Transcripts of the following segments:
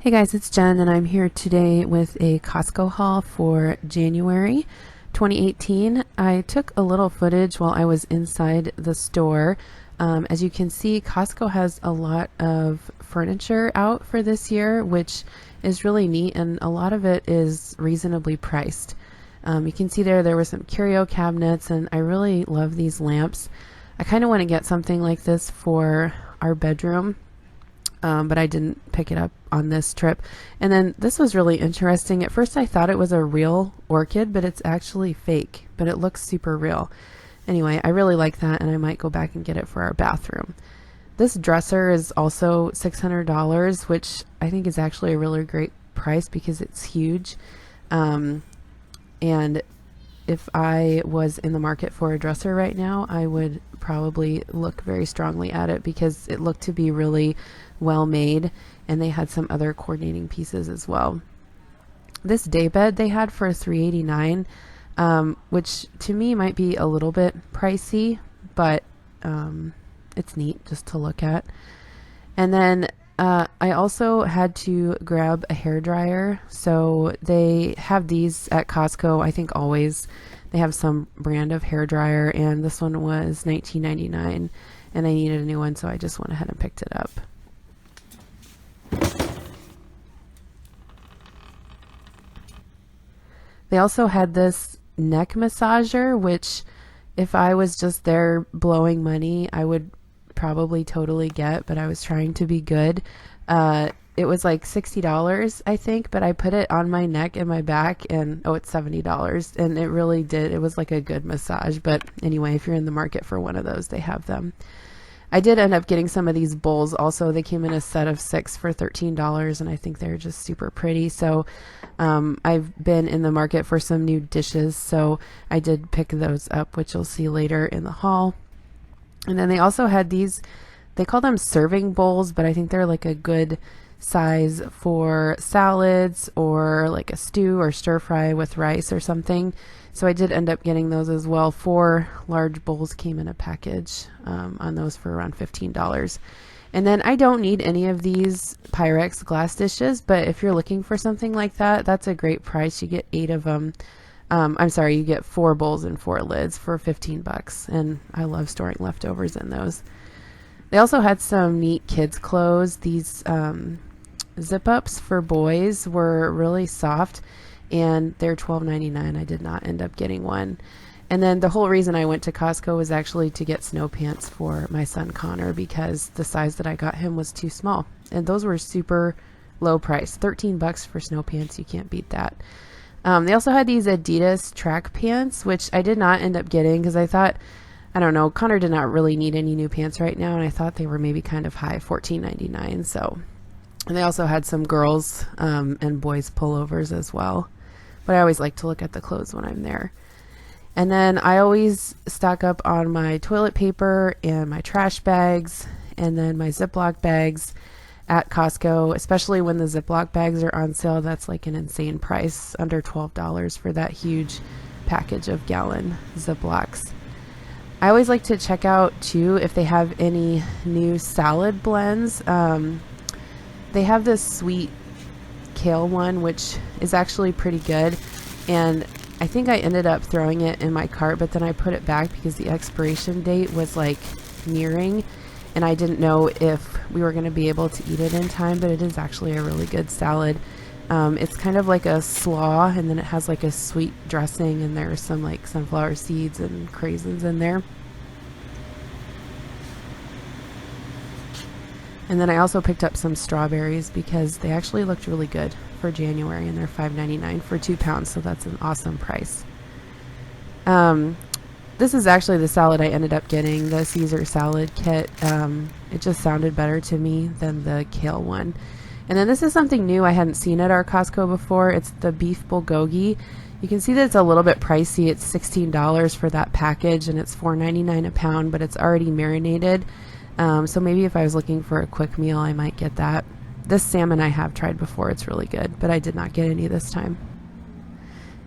Hey guys, it's Jen and I'm here today with a Costco haul for January 2018. I took a little footage while I was inside the store. As you can see, Costco has a lot of furniture out for this year, which is really neat, and a lot of it is reasonably priced. You can see there were some curio cabinets, and I really love these lamps. I kind of want to get something like this for our bedroom. But I didn't pick it up on this trip. And then this was really interesting. At first I thought it was a real orchid, but it's actually fake, but it looks super real. Anyway, I really like that, and I might go back and get it for our bathroom. This dresser is also $600, which I think is actually a really great price because it's huge. And if I was in the market for a dresser right now, I would probably look very strongly at it because it looked to be really well made, and they had some other coordinating pieces as well. This daybed they had for $389, which to me might be a little bit pricey, but it's neat just to look at. And then I also had to grab a hairdryer. So they have these at Costco, I think always. They have some brand of hairdryer, and this one was $19.99, and I needed a new one, so I just went ahead and picked it up. They also had this neck massager, which if I was just there blowing money, I would probably totally get, but I was trying to be good. It was like $60, I think, but I put it on my neck and my back, and it's $70, and it really did. It was like a good massage. But anyway, if you're in the market for one of those, they have them. I did end up getting some of these bowls also. They came in a set of 6 for $13, and I think they're just super pretty. So I've been in the market for some new dishes, so I did pick those up, which you'll see later in the haul. And then they also had these, they call them serving bowls, but I think they're like a good size for salads or like a stew or stir fry with rice or something. So I did end up getting those as well. 4 large bowls came in a package on those for around $15. And then I don't need any of these Pyrex glass dishes, but if you're looking for something like that, that's a great price. You get 8 of them. I'm sorry, you get 4 bowls and 4 lids for $15, and I love storing leftovers in those. They also had some neat kids clothes. These zip-ups for boys were really soft, and they're $12.99. I did not end up getting one. And then the whole reason I went to Costco was actually to get snow pants for my son Connor, because the size that I got him was too small, and those were super low price. $13 for snow pants, you can't beat that. They also had these Adidas track pants, which I did not end up getting because I thought, I don't know, Connor did not really need any new pants right now, and I thought they were maybe kind of high, $14.99. So, and they also had some girls and boys pullovers as well. But I always like to look at the clothes when I'm there. And then I always stock up on my toilet paper and my trash bags, and then my Ziploc bags at Costco, especially when the Ziploc bags are on sale. That's like an insane price, under $12 for that huge package of gallon Ziplocs. I always like to check out too if they have any new salad blends. They have this sweet kale one, which is actually pretty good, and I think I ended up throwing it in my cart, but then I put it back because the expiration date was like nearing, and I didn't know if we were going to be able to eat it in time. But it is actually a really good salad. It's kind of like a slaw, and then it has like a sweet dressing, and there's some like sunflower seeds and craisins in there. And then I also picked up some strawberries because they actually looked really good for January, and they're $5.99 for 2 pounds, so that's an awesome price. This is actually the salad I ended up getting, the Caesar salad kit. It just sounded better to me than the kale one. And then this is something new I hadn't seen at our Costco before. It's the beef bulgogi. You can see that it's a little bit pricey. It's $16 for that package, and it's $4.99 a pound, but it's already marinated. So maybe if I was looking for a quick meal, I might get that. This salmon I have tried before. It's really good, but I did not get any this time.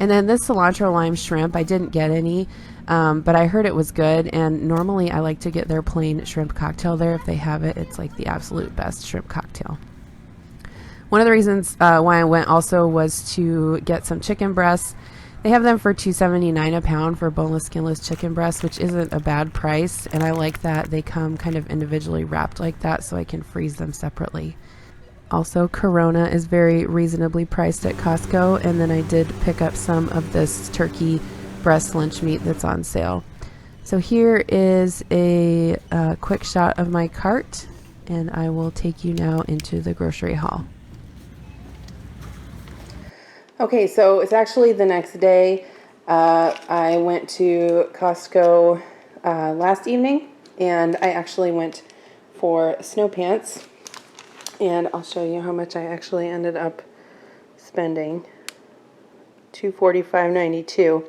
And then this cilantro lime shrimp, I didn't get any, but I heard it was good, and normally I like to get their plain shrimp cocktail there if they have it. It's like the absolute best shrimp cocktail. One of the reasons why I went also was to get some chicken breasts. They have them for $2.79 a pound for boneless, skinless chicken breasts, which isn't a bad price. And I like that they come kind of individually wrapped like that, so I can freeze them separately. Also, Corona is very reasonably priced at Costco, and then I did pick up some of this turkey breast lunch meat that's on sale. So here is a quick shot of my cart, and I will take you now into the grocery haul. Okay, so it's actually the next day. I went to Costco last evening, and I actually went for snowpants, and I'll show you how much I actually ended up spending. $245.92.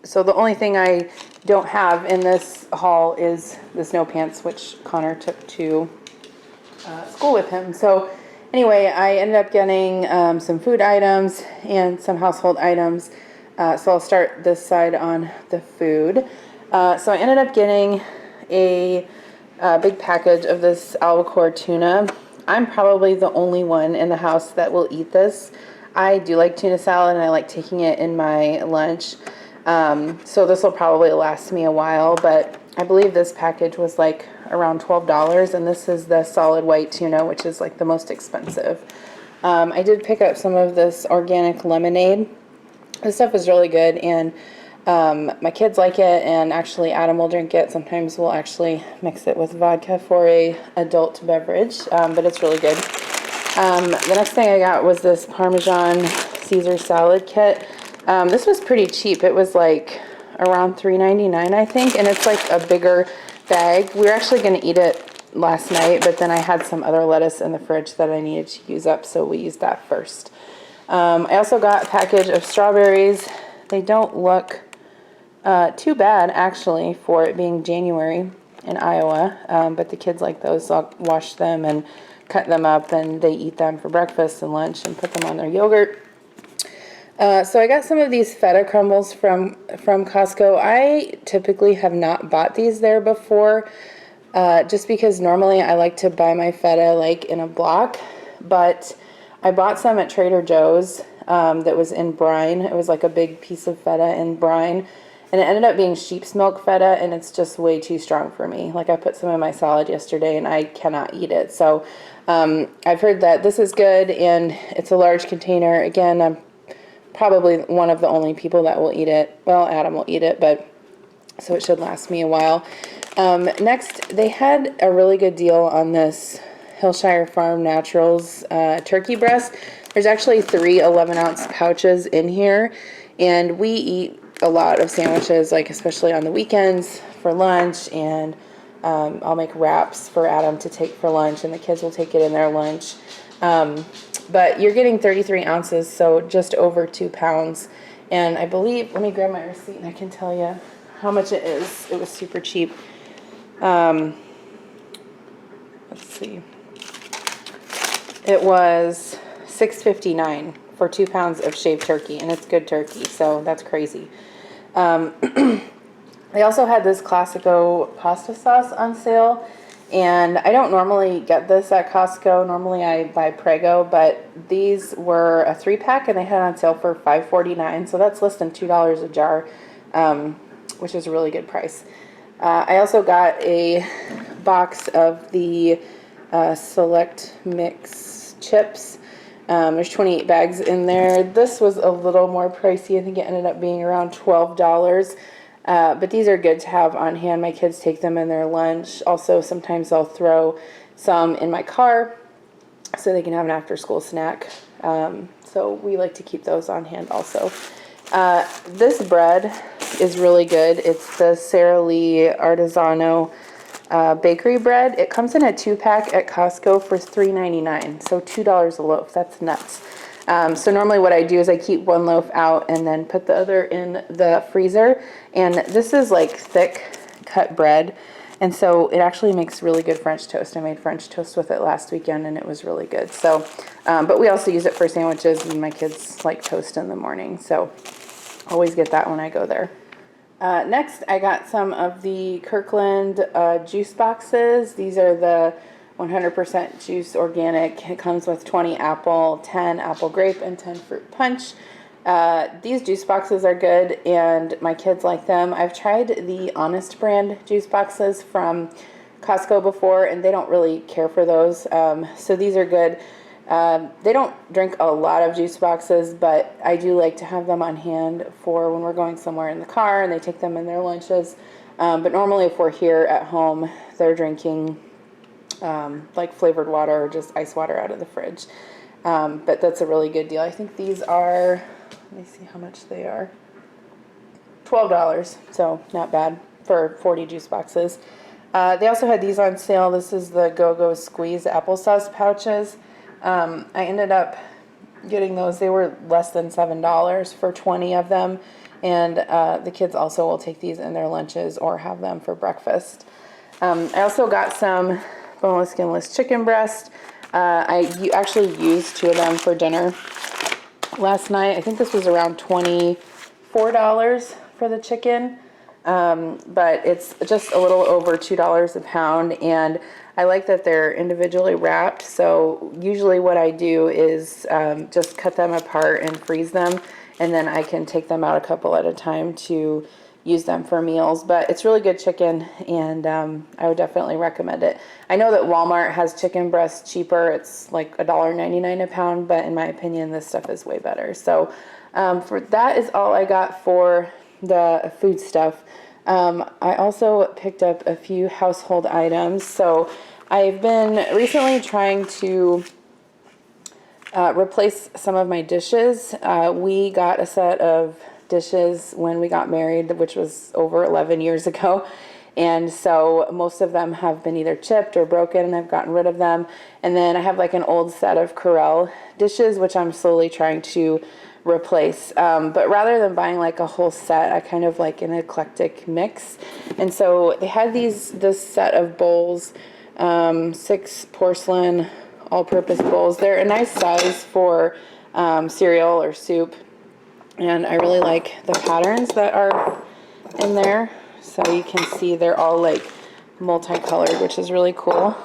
So the only thing I don't have in this haul is the snowpants, which Connor took to school with him. So anyway, I ended up getting some food items and some household items. So I'll start this side on the food. So I ended up getting a big package of this albacore tuna. I'm probably the only one in the house that will eat this. I do like tuna salad, and I like taking it in my lunch. So this will probably last me a while, but I believe this package was like around $12, and this is the solid white tuna, which is like the most expensive. I did pick up some of this organic lemonade. This stuff is really good, and my kids like it, and actually Adam will drink it. Sometimes we'll actually mix it with vodka for a adult beverage, but it's really good. The next thing I got was this Parmesan Caesar salad kit. This was pretty cheap. It was like around $3.99, I think, and it's like a bigger bag. We were actually going to eat it last night, but then I had some other lettuce in the fridge that I needed to use up, so we used that first. I also got a package of strawberries. They don't look too bad, actually, for it being January in Iowa, but the kids like those, so I'll wash them and cut them up, and they eat them for breakfast and lunch and put them on their yogurt. So I got some of these feta crumbles from Costco. I typically have not bought these there before, just because normally I like to buy my feta like in a block, but I bought some at Trader Joe's that was in brine. It was like a big piece of feta in brine, and it ended up being sheep's milk feta, and it's just way too strong for me. Like, I put some in my salad yesterday, and I cannot eat it. So I've heard that this is good, and it's a large container. Again, I'm probably one of the only people that will eat it. Well, Adam will eat it, but so it should last me a while. Next, they had a really good deal on this Hillshire Farm Naturals turkey breast. There's actually 3 11-ounce pouches in here, and we eat a lot of sandwiches, like especially on the weekends for lunch, and I'll make wraps for Adam to take for lunch, and the kids will take it in their lunch. But you're getting 33 ounces, so just over 2 pounds. And I believe, let me grab my receipt and I can tell you how much it is. It was super cheap. Let's see. It was $6.59 for 2 pounds of shaved turkey, and it's good turkey, so that's crazy. They also had this Classico pasta sauce on sale. And I don't normally get this at Costco. Normally I buy Prego, but these were a 3-pack, and they had on sale for $5.49. So that's less than $2 a jar, which is a really good price. I also got a box of the Select Mix chips. There's 28 bags in there. This was a little more pricey. I think it ended up being around $12. But these are good to have on hand. My kids take them in their lunch. Also, sometimes I'll throw some in my car so they can have an after-school snack. So we like to keep those on hand also. This bread is really good. It's the Sara Lee Artigiano bakery bread. It comes in a 2-pack at Costco for $3.99, so $2 a loaf. That's nuts. So normally what I do is I keep one loaf out and then put the other in the freezer. And this is like thick cut bread. And so it actually makes really good French toast. I made French toast with it last weekend, and it was really good. So, but we also use it for sandwiches, and my kids like toast in the morning. So always get that when I go there. Next, I got some of the Kirkland juice boxes. These are the 100% juice organic. It comes with 20 apple, 10 apple grape, and 10 fruit punch. These juice boxes are good, and my kids like them. I've tried the Honest brand juice boxes from Costco before, and they don't really care for those. So these are good. They don't drink a lot of juice boxes, but I do like to have them on hand for when we're going somewhere in the car, and they take them in their lunches. But normally if we're here at home, they're drinking like flavored water or just ice water out of the fridge. But that's a really good deal. I think these are, let me see how much they are. $12, so not bad for 40 juice boxes. They also had these on sale. This is the Go-Go Squeeze applesauce pouches. I ended up getting those. They were less than $7 for 20 of them. And the kids also will take these in their lunches or have them for breakfast. I also got some boneless, skinless chicken breast. I actually used 2 of them for dinner last night. I think this was around $24 for the chicken. But it's just a little over $2 a pound, and I like that they're individually wrapped. So usually what I do is just cut them apart and freeze them, and then I can take them out a couple at a time to use them for meals. But it's really good chicken, and I would definitely recommend it. I know that Walmart has chicken breast cheaper. It's like $1.99 a pound, but in my opinion, this stuff is way better. So for that is all I got for the food stuff. I also picked up a few household items. So I've been recently trying to replace some of my dishes. We got a set of dishes when we got married, which was over 11 years ago. And so most of them have been either chipped or broken, and I've gotten rid of them. And then I have like an old set of Corelle dishes, which I'm slowly trying to replace. But rather than buying like a whole set, I kind of like an eclectic mix. And so they had this set of bowls, 6 porcelain all-purpose bowls. They're a nice size for cereal or soup. And I really like the patterns that are in there. So you can see they're all like multicolored, which is really cool.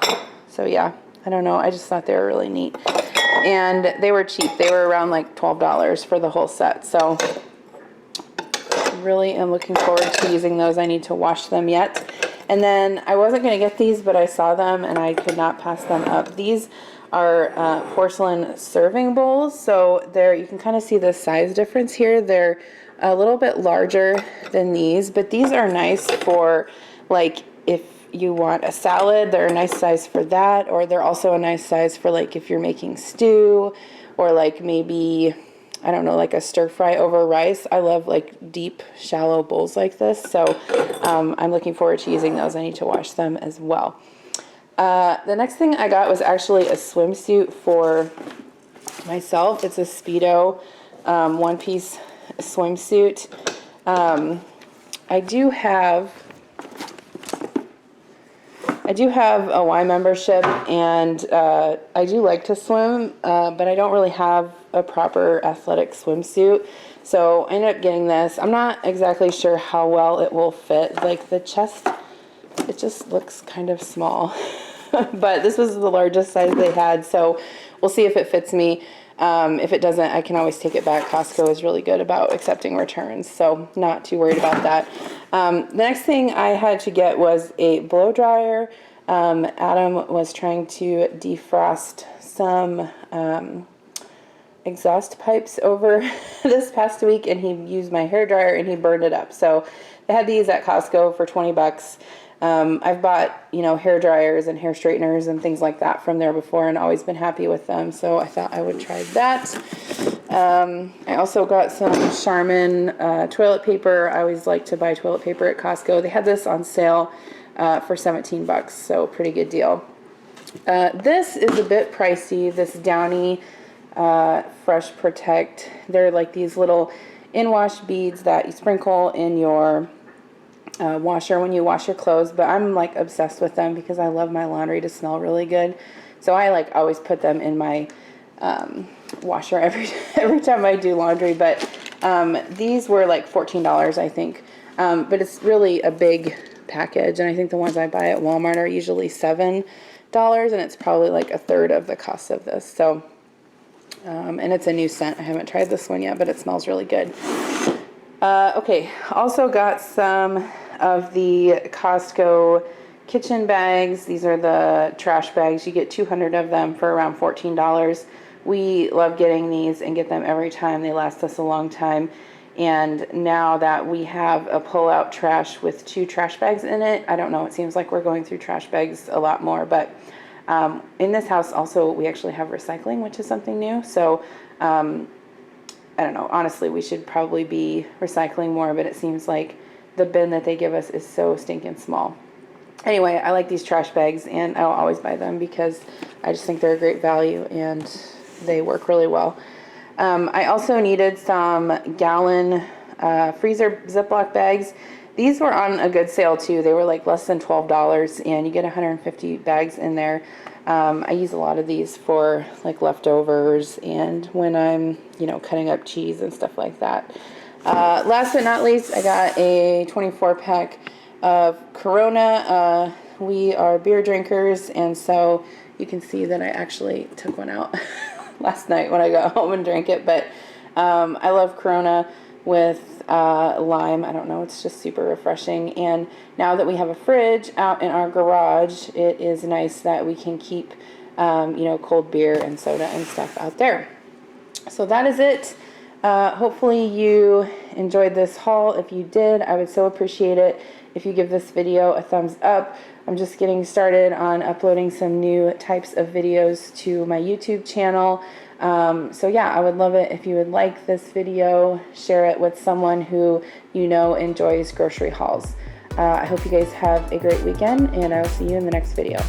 So yeah, I don't know. I just thought they were really neat. And they were cheap. They were around like $12 for the whole set. So really am looking forward to using those. I need to wash them yet. And then I wasn't going to get these, but I saw them and I could not pass them up. These are porcelain serving bowls. So there, you can kind of see the size difference here. They're a little bit larger than these, but these are nice for like if you want a salad. They're a nice size for that, or they're also a nice size for like if you're making stew, or like maybe, I don't know, like a stir fry over rice. I love like deep, shallow bowls like this. So I'm looking forward to using those. I need to wash them as well. The next thing I got was actually a swimsuit for myself. It's a Speedo one-piece swimsuit. I do have a Y membership, and I do like to swim, but I don't really have a proper athletic swimsuit. So I ended up getting this. I'm not exactly sure how well it will fit. Like the chest, it just looks kind of small. But this was the largest size they had, so we'll see if it fits me. If it doesn't, I can always take it back. Costco is really good about accepting returns, so not too worried about that. The next thing I had to get was a blow dryer. Adam was trying to defrost some exhaust pipes over this past week, and he used my hair dryer and he burned it up. So they had these at Costco for 20 bucks. I've bought, hair dryers and hair straighteners and things like that from there before and always been happy with them. So I thought I would try that. I also got some Charmin toilet paper. I always like to buy toilet paper at Costco. They had this on sale for 17 bucks, so pretty good deal. This is a bit pricey, this Downy Fresh Protect. They're like these little in-wash beads that you sprinkle in your washer when you wash your clothes, but I'm like obsessed with them because I love my laundry to smell really good. So I like always put them in my washer every time I do laundry. But these were like $14, I think. But it's really a big package, and I think the ones I buy at Walmart are usually $7. and it's probably like a third of the cost of this. So, and it's a new scent. I haven't tried this one yet, but it smells really good. Okay, also got some of the Costco kitchen bags. These are the trash bags. You get 200 of them for around $14. We love getting these and get them every time. They last us a long time. And now that we have a pull-out trash with 2 trash bags in it, I don't know, it seems like we're going through trash bags a lot more. But in this house also, we actually have recycling, which is something new. So I don't know, honestly, we should probably be recycling more, but it seems like the bin that they give us is so stinking small. Anyway, I like these trash bags, and I'll always buy them because I just think they're a great value and they work really well. I also needed some gallon freezer Ziploc bags. These were on a good sale too. They were like less than $12, and you get 150 bags in there. I use a lot of these for like leftovers and when I'm, you know, cutting up cheese and stuff like that. Last but not least, I got a 24-pack of Corona. We are beer drinkers, and so you can see that I actually took one out last night when I got home and drank it. But I love Corona with lime. I don't know, it's just super refreshing. And now that we have a fridge out in our garage, it is nice that we can keep you know, cold beer and soda and stuff out there. So that is it. Hopefully you enjoyed this haul. If you did, I would so appreciate it if you give this video a thumbs up. I'm just getting started on uploading some new types of videos to my YouTube channel. So yeah, I would love it if you would like this video, share it with someone who you know enjoys grocery hauls. I hope you guys have a great weekend, and I will see you in the next video.